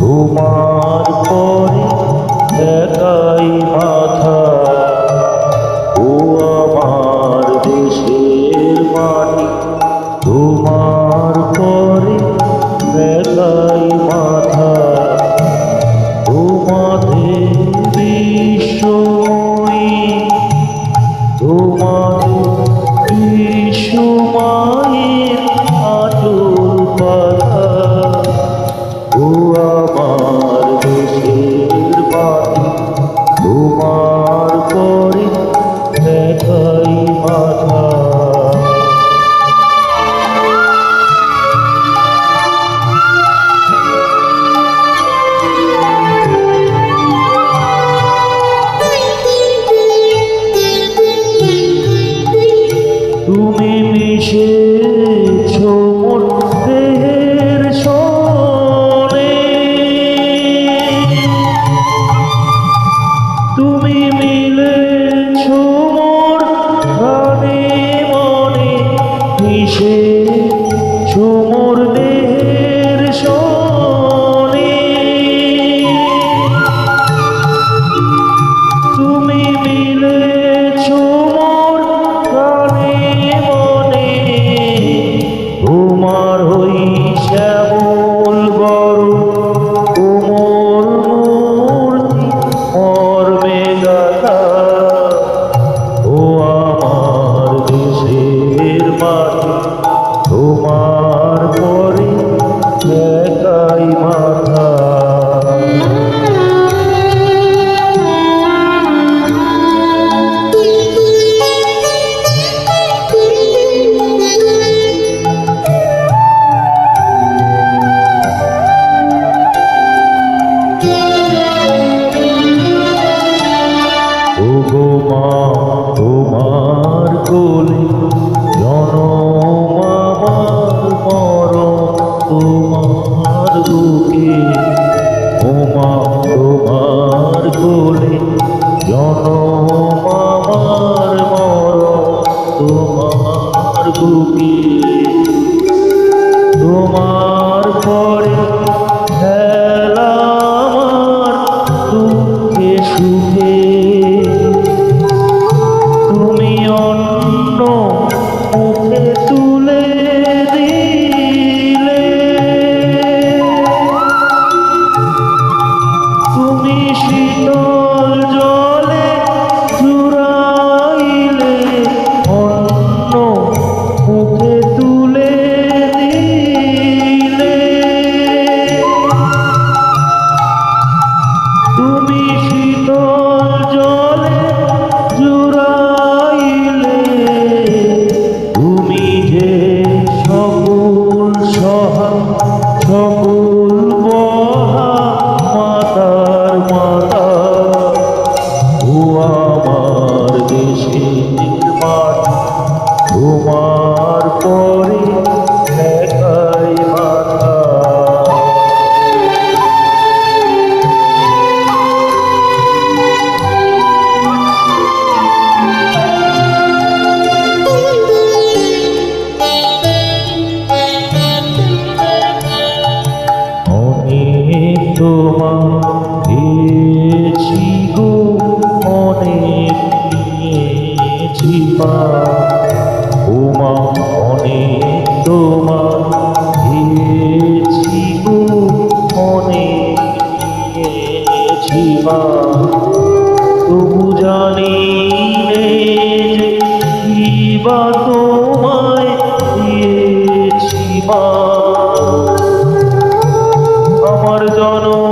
তোমার পরে একাই মাথা, ও আমার দেশের মাটি, তোমার পরে একাই মাথা। তোমাদের বিশ্বময়ী, তোমাদের বিশ্বমায়ের আচল পাতা, ও আমার দেশের মাটি, তোমার পরে একাই মাথা। তুমি মিশেছো মোর দেহের সনে, তুমি মিলেছো মোর প্রাণে মনে, মিশেছো মোর দেহের সনে। তুমি মিলেছো মোর প্রাণে মনে, তোমার হই শ্যামল বড় কোমল মূর্তি মর্মে গাথা, ও আমার দেশের মাটি, তোমার পরে একাই মাথা। ওগো মা, তোমার কোলে জনম আমার মরণ তোমার বুকে, ও মা তোমার কোলে জনম আমার মরণ তোমার বুকে। তোমার পরে খেলা আমার দুঃখে সুখে, তুমি অন্য মুখে তুলে দিলে, তুমি শীতল জলে জুড়াইলে, অন্য মুখে তুলে দিলে, তুমি শীতল জলে জুড়াইলে, তুমি যে সকল সহা সকল বহা মাতার মাতা, ও আমার দেশের মাটি, তোমার পরে একাই মাথা। অনেক তোমার দিয়েছি গো, অনেক নিয়েছি মা, ও মা অনেক তোমার দিয়েছি গো, অনেক নিয়েছি মা। তবু জানি নে যে কি বা তোমায় দিয়েছি মা, আমার জনম